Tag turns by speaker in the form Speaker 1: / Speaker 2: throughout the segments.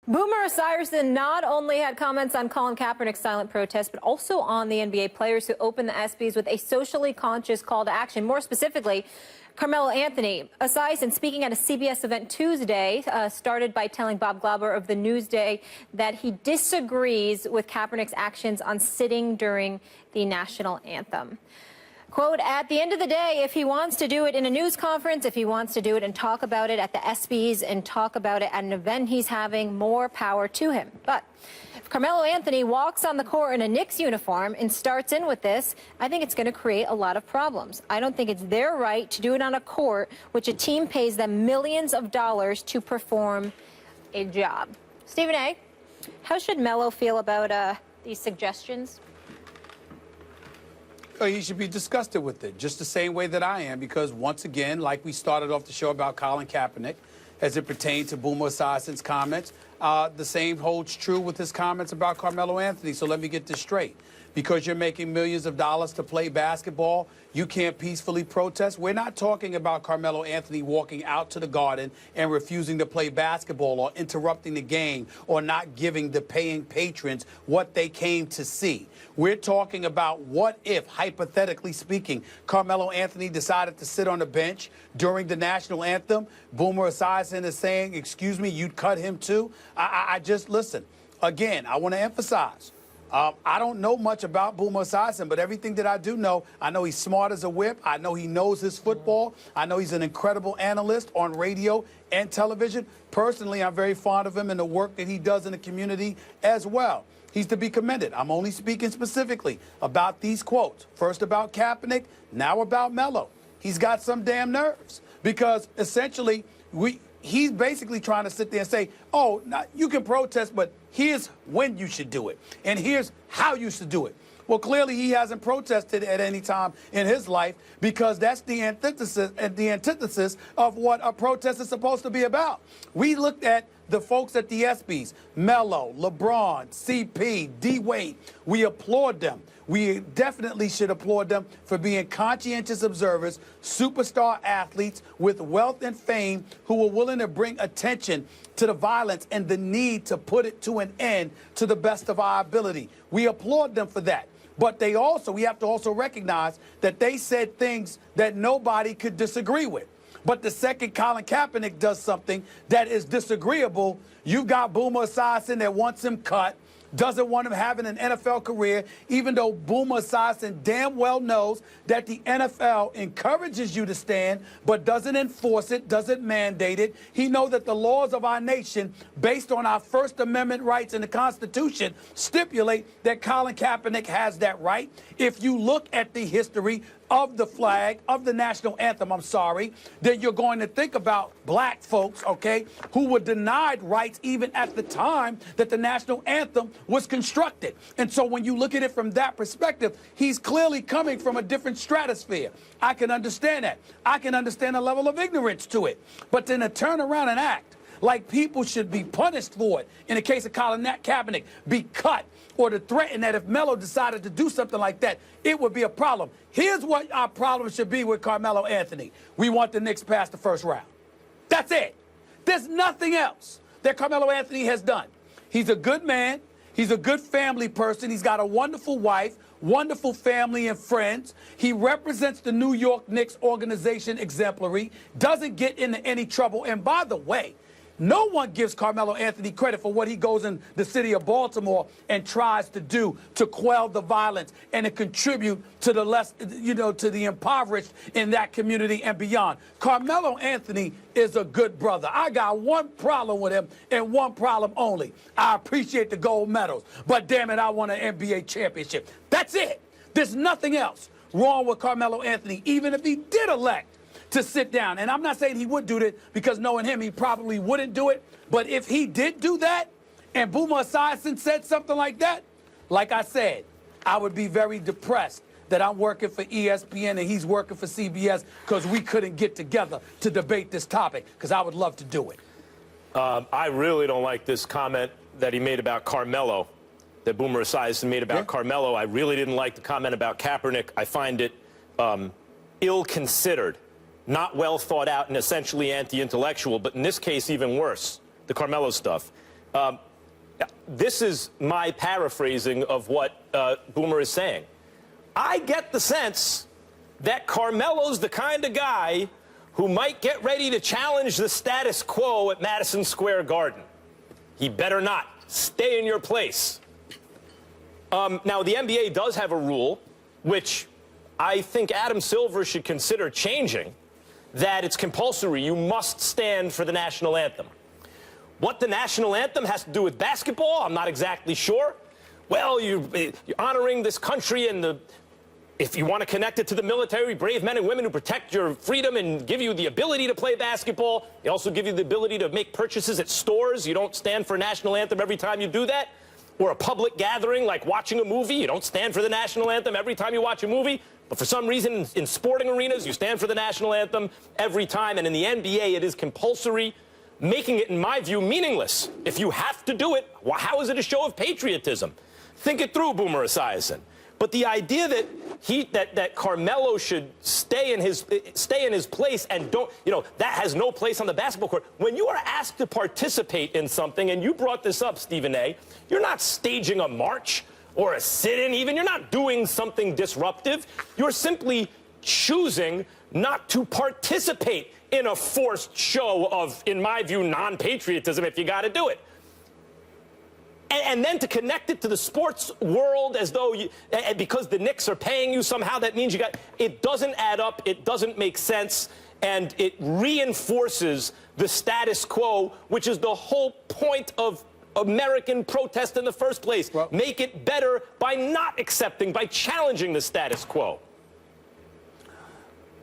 Speaker 1: Boomer Esiason not only had comments on Colin Kaepernick's silent protest, but also on the NBA players who opened the ESPYs with a socially conscious call to action. More specifically, Carmelo Anthony. Esiason, speaking at a CBS event Tuesday, started by telling Bob Glauber of the Newsday that he disagrees with Kaepernick's actions on sitting during the national anthem. Quote, at the end of the day, if he wants to do it in a news conference, if he wants to do it and talk about it at the ESPYs and talk about it at an event he's having, more power to him. But if Carmelo Anthony walks on the court in a Knicks uniform and starts in with this, I think it's going to create a lot of problems. I don't think it's their right to do it on a court which a team pays them millions of dollars to perform a job. Stephen A., how should Melo feel about these suggestions?
Speaker 2: He should be disgusted with it, just the same way that I am, because once again, like we started off the show about Colin Kaepernick, as it pertains to Boomer Esiason's comments, the same holds true with his comments about Carmelo Anthony. So let me get this straight. Because you're making millions of dollars to play basketball, you can't peacefully protest. We're not talking about Carmelo Anthony walking out to the Garden and refusing to play basketball or interrupting the game or not giving the paying patrons what they came to see. We're talking about what if, hypothetically speaking, Carmelo Anthony decided to sit on the bench during the national anthem. Boomer Esiason is saying, excuse me, you'd cut him too? I just, listen, again, I want to emphasize, I don't know much about Boomer Esiason, but everything that I do know, I know he's smart as a whip. I know he knows his football. I know he's an incredible analyst on radio and television. Personally, I'm very fond of him and the work that he does in the community as well. He's to be commended. I'm only speaking specifically about these quotes. First about Kaepernick, now about Melo. He's got some damn nerves because essentially he's basically trying to sit there and say, oh, you can protest, but here's when you should do it, and here's how you should do it. Well, clearly he hasn't protested at any time in his life because that's the antithesis of what a protest is supposed to be about. We looked at the folks at the ESPYs, Melo, LeBron, CP, D-Wade. We applaud them. We definitely should applaud them for being conscientious observers, superstar athletes with wealth and fame who are willing to bring attention to the violence and the need to put it to an end to the best of our ability. We applaud them for that. But we have to also recognize that they said things that nobody could disagree with. But the second Colin Kaepernick does something that is disagreeable, you've got Boomer Esiason that wants him cut, doesn't want him having an NFL career, even though Boomer Esiason damn well knows that the NFL encourages you to stand, but doesn't enforce it, doesn't mandate it. He knows that the laws of our nation, based on our First Amendment rights in the Constitution, stipulate that Colin Kaepernick has that right. If you look at the history of the flag, of the national anthem, then you're going to think about black folks, okay, who were denied rights even at the time that the national anthem was constructed. And so when you look at it from that perspective, he's clearly coming from a different stratosphere. I can understand that. I can understand a level of ignorance to it. But then to turn around and act like people should be punished for it, in the case of Colin Kaepernick, be cut, or to threaten that if Melo decided to do something like that, it would be a problem. Here's what our problem should be with Carmelo Anthony. We want the Knicks past the first round. That's it. There's nothing else that Carmelo Anthony has done. He's a good man. He's a good family person. He's got a wonderful wife, wonderful family and friends. He represents the New York Knicks organization exemplary, doesn't get into any trouble. And by the way, no one gives Carmelo Anthony credit for what he goes in the city of Baltimore and tries to do to quell the violence and to contribute to the to the impoverished in that community and beyond. Carmelo Anthony is a good brother. I got one problem with him and one problem only. I appreciate the gold medals, but damn it, I want an NBA championship. That's it. There's nothing else wrong with Carmelo Anthony, even if he did elect to sit down. And I'm not saying he would do that, because knowing him, he probably wouldn't do it. But if he did do that and Boomer Esiason said something like that, like I said, I would be very depressed that I'm working for ESPN and he's working for CBS because we couldn't get together to debate this topic, because I would love to do it.
Speaker 3: I really don't like this comment that he made about Carmelo, that Boomer Esiason made about Carmelo. I really didn't like the comment about Kaepernick. I find it ill-considered, not well thought out, and essentially anti-intellectual, but in this case even worse, the Carmelo stuff. This is my paraphrasing of what Boomer is saying. I get the sense that Carmelo's the kind of guy who might get ready to challenge the status quo at Madison Square Garden. He better not. Stay in your place. Now, the NBA does have a rule, which I think Adam Silver should consider changing, that it's compulsory. You must stand for the national anthem. What the national anthem has to do with basketball, I'm not exactly sure. Well, you're honoring this country, and if you want to connect it to the military, brave men and women who protect your freedom and give you the ability to play basketball. They also give you the ability to make purchases at stores. You don't stand for a national anthem every time you do that. Or a public gathering like watching a movie. You don't stand for the national anthem every time you watch a movie. But for some reason, in sporting arenas, you stand for the national anthem every time. And in the NBA, it is compulsory, making it, in my view, meaningless. If you have to do it, well, how is it a show of patriotism? Think it through, Boomer Esiason. But the idea that Carmelo should stay in his place and don't, that has no place on the basketball court. When you are asked to participate in something, and you brought this up, Stephen A., you're not staging a march or a sit-in even. You're not doing something disruptive. You're simply choosing not to participate in a forced show of, in my view, non-patriotism if you got to do it. And then to connect it to the sports world as though because the Knicks are paying you somehow, that means it doesn't add up, it doesn't make sense, and it reinforces the status quo, which is the whole point of American protest in the first place. Well, make it better by not accepting, by challenging the status quo.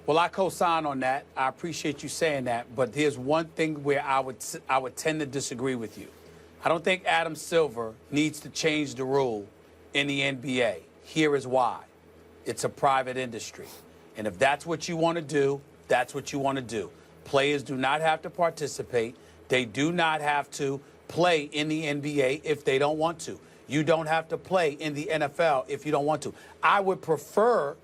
Speaker 2: Well, I co-sign on that. I appreciate you saying that, but there's one thing where I would tend to disagree with you. I don't think Adam Silver needs to change the rule in the NBA. Here is why. It's a private industry. And if that's what you want to do, that's what you want to do. Players do not have to participate. They do not have to play in the NBA if they don't want to. You don't have to play in the NFL if you don't want to. I would prefer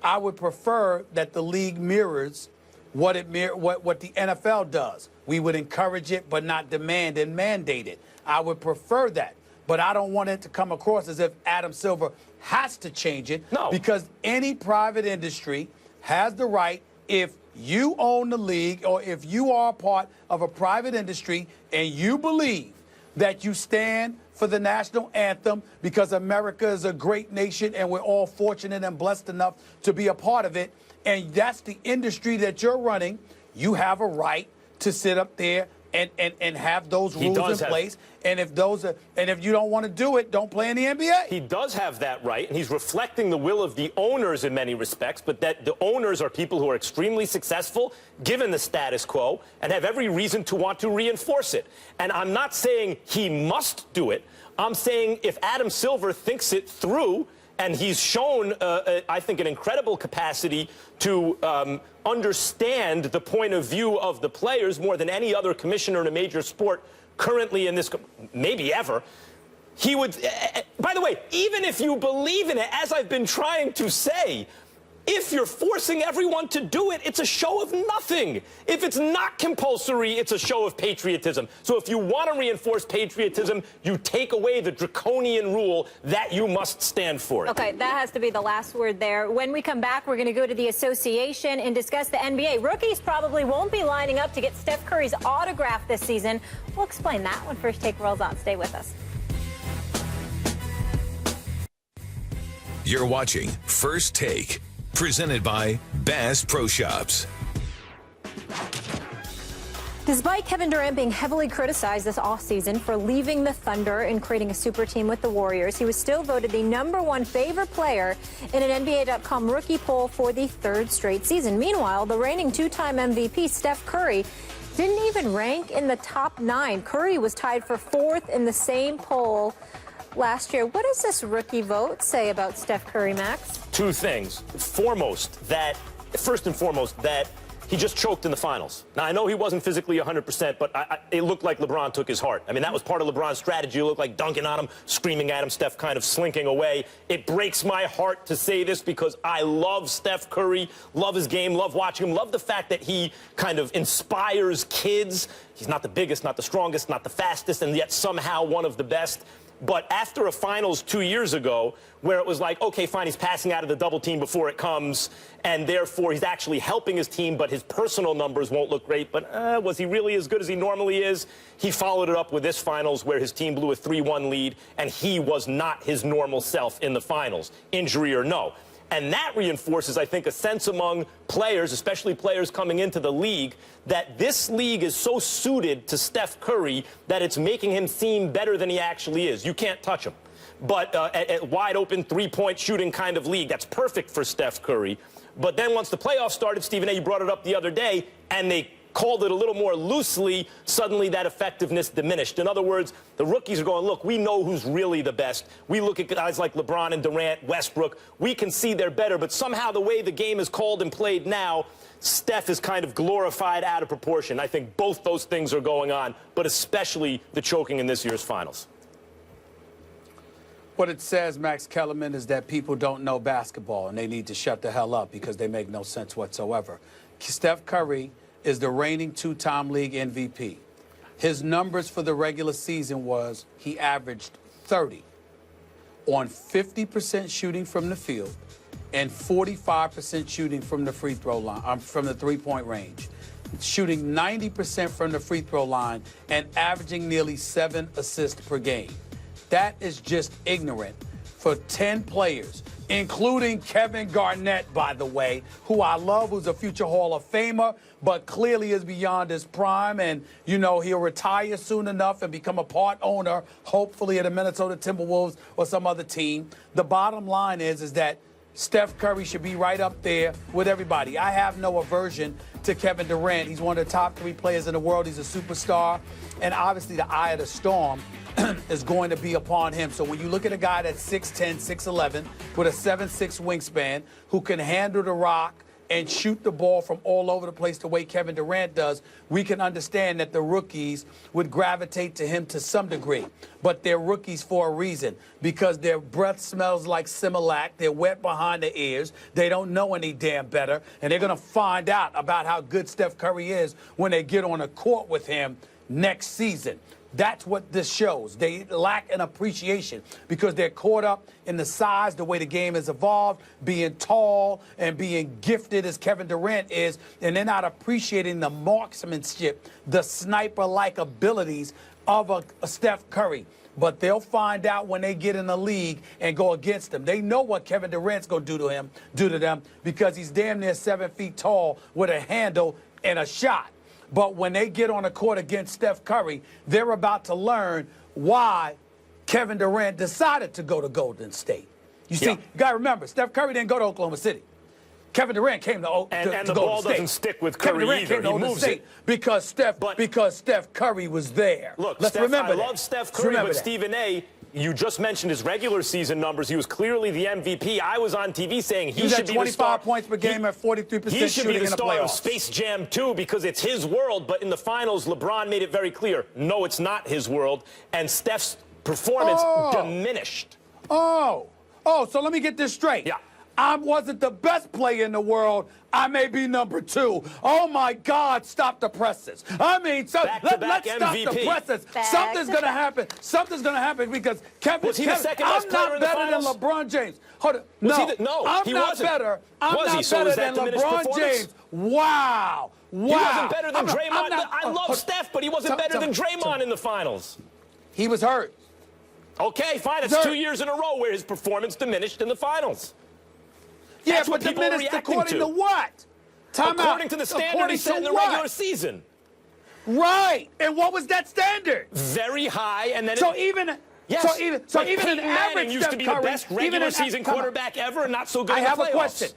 Speaker 2: that the league mirrors what the NFL does. We would encourage it, but not demand and mandate it. I would prefer that. But I don't want it to come across as if Adam Silver has to change it.
Speaker 3: No.
Speaker 2: Because any private industry has the right, if you own the league or if you are a part of a private industry and you believe that you stand for the national anthem because America is a great nation and we're all fortunate and blessed enough to be a part of it, and that's the industry that you're running, you have a right to sit up there and have those rules in place. And if you don't want to do it, don't play in the NBA.
Speaker 3: He does have that right, and he's reflecting the will of the owners in many respects, but that the owners are people who are extremely successful, given the status quo, and have every reason to want to reinforce it. And I'm not saying he must do it. I'm saying if Adam Silver thinks it through, and he's shown, I think, an incredible capacity to understand the point of view of the players more than any other commissioner in a major sport currently in this, maybe ever. He would, by the way, even if you believe in it, as I've been trying to say, if you're forcing everyone to do it, it's a show of nothing. If it's not compulsory, it's a show of patriotism. So if you want to reinforce patriotism, you take away the draconian rule that you must stand for it.
Speaker 1: Okay, that has to be the last word there. When we come back, we're going to go to the association and discuss the NBA. Rookies probably won't be lining up to get Steph Curry's autograph this season. We'll explain that when First Take rolls on. Stay with us.
Speaker 4: You're watching First Take, presented by Bass Pro Shops.
Speaker 1: Despite Kevin Durant being heavily criticized this offseason for leaving the Thunder and creating a super team with the Warriors, he was still voted the #1 favorite player in an NBA.com rookie poll for the third straight season. Meanwhile, the reigning two-time MVP, Steph Curry, didn't even rank in the top 9. Curry was tied for 4th in the same poll last year. What does this rookie vote say about Steph Curry, Max?
Speaker 3: Two things. First and foremost, that He just choked in the finals. Now, I know he wasn't physically 100%, but it looked like LeBron took his heart. I mean, that was part of LeBron's strategy. It looked like dunking on him, screaming at him, Steph kind of slinking away. It breaks my heart to say this because I love Steph Curry, love his game, love watching him, love the fact that he kind of inspires kids. He's not the biggest, not the strongest, not the fastest, and yet somehow one of the best. But after a finals 2 years ago, where it was like, okay, fine, he's passing out of the double team before it comes, and therefore he's actually helping his team, but his personal numbers won't look great. But was he really as good as he normally is? He followed it up with this finals where his team blew a 3-1 lead, and he was not his normal self in the finals, injury or no. And that reinforces, I think, a sense among players, especially players coming into the league, that this league is so suited to Steph Curry that it's making him seem better than he actually is. You can't touch him. But at wide open three-point shooting kind of league, that's perfect for Steph Curry. But then once the playoffs started, Stephen A., you brought it up the other day, and they called it a little more loosely, suddenly that effectiveness diminished. In other words, the rookies are going, look, we know who's really the best. We look at guys like LeBron and Durant, Westbrook. We can see they're better, but somehow the way the game is called and played now, Steph is kind of glorified out of proportion. I think both those things are going on, but especially the choking in this year's finals.
Speaker 2: What it says, Max Kellerman, is that people don't know basketball and they need to shut the hell up because they make no sense whatsoever. Steph Curry is the reigning two-time league MVP. His numbers for the regular season was he averaged 30 on 50% shooting from the field and 45% shooting from the free throw line, from the three-point range, shooting 90% from the free throw line and averaging nearly 7 assists per game. That is just ignorant for 10 players, including Kevin Garnett, by the way, who I love, who's a future Hall of Famer, but clearly is beyond his prime. And, you know, he'll retire soon enough and become a part owner, hopefully at the Minnesota Timberwolves or some other team. The bottom line is that Steph Curry should be right up there with everybody. I have no aversion to Kevin Durant. He's one of the top 3 players in the world. He's a superstar. And obviously the eye of the storm is going to be upon him. So when you look at a guy that's 6'10", 6'11", with a 7'6" wingspan, who can handle the rock and shoot the ball from all over the place the way Kevin Durant does, we can understand that the rookies would gravitate to him to some degree. But they're rookies for a reason, because their breath smells like Similac. They're wet behind the ears. They don't know any damn better. And they're going to find out about how good Steph Curry is when they get on a court with him next season. That's what this shows. They lack an appreciation because they're caught up in the size, the way the game has evolved, being tall and being gifted as Kevin Durant is, and they're not appreciating the marksmanship, the sniper-like abilities of a Steph Curry. But they'll find out when they get in the league and go against them. They know what Kevin Durant's going to do to them, because he's damn near 7 feet tall with a handle and a shot. But when they get on the court against Steph Curry, they're about to learn why Kevin Durant decided to go to Golden State. You see, you got to remember, Steph Curry didn't go to Oklahoma City. Kevin Durant came to
Speaker 3: and the
Speaker 2: Golden
Speaker 3: ball
Speaker 2: State.
Speaker 3: Doesn't stick with
Speaker 2: Kevin
Speaker 3: Curry
Speaker 2: Durant
Speaker 3: either.
Speaker 2: came to
Speaker 3: He
Speaker 2: Golden
Speaker 3: moves
Speaker 2: State
Speaker 3: it.
Speaker 2: because Steph Curry was there.
Speaker 3: Look,
Speaker 2: Let's remember that.
Speaker 3: I love Steph Curry, but
Speaker 2: that.
Speaker 3: Stephen A., you just mentioned his regular season numbers. He was clearly the MVP. I was on TV saying he should be the star.
Speaker 2: 25 points per game at 43% shooting in the playoffs.
Speaker 3: He should be the star of Space Jam 2 because it's his world. But in the finals, LeBron made it very clear, no, it's not his world. And Steph's performance diminished.
Speaker 2: So let me get this straight.
Speaker 3: Yeah.
Speaker 2: I wasn't the best player in the world. I may be number 2. Oh, my God, stop the presses. I mean, so let's stop the presses. Something's going to happen. Something's going to happen because Kevin,
Speaker 3: was he the second best player in the
Speaker 2: better than
Speaker 3: finals?
Speaker 2: LeBron James. Hold on.
Speaker 3: He wasn't.
Speaker 2: I'm
Speaker 3: Was he?
Speaker 2: not
Speaker 3: So
Speaker 2: better
Speaker 3: is that
Speaker 2: than
Speaker 3: diminished
Speaker 2: LeBron
Speaker 3: performance?
Speaker 2: James. Wow.
Speaker 3: He wasn't better than Draymond. I love Steph, but he wasn't better than
Speaker 2: Draymond
Speaker 3: Draymond in the finals.
Speaker 2: He was hurt.
Speaker 3: Okay, fine. It's 2 years in a row where his performance diminished in the finals.
Speaker 2: Yeah,
Speaker 3: That's
Speaker 2: but
Speaker 3: what people are
Speaker 2: diminished
Speaker 3: reacting
Speaker 2: according to what?
Speaker 3: According to the standard he set in the regular season.
Speaker 2: Right. And what was that standard?
Speaker 3: Very high, and then
Speaker 2: So even
Speaker 3: Yes.
Speaker 2: So even an
Speaker 3: Peyton
Speaker 2: average
Speaker 3: Manning used
Speaker 2: Steph
Speaker 3: to be
Speaker 2: Curry,
Speaker 3: the best regular season quarterback ever, and not so good
Speaker 2: I
Speaker 3: in the
Speaker 2: have a
Speaker 3: playoffs.
Speaker 2: question.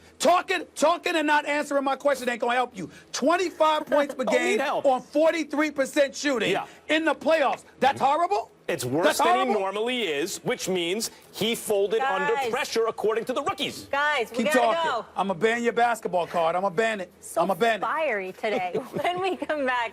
Speaker 2: Talking and not answering my question ain't gonna help you. 25 points per
Speaker 3: Don't need
Speaker 2: game
Speaker 3: help.
Speaker 2: on 43% shooting in the playoffs. That's horrible?
Speaker 3: It's worse than he normally is, which means he folded under pressure according to the rookies.
Speaker 1: Guys, we
Speaker 2: Keep
Speaker 1: gotta
Speaker 2: talking.
Speaker 1: go.
Speaker 2: I'm gonna ban your basketball card. I'm gonna ban it. I'm gonna ban it.
Speaker 1: Fiery today. When we come back.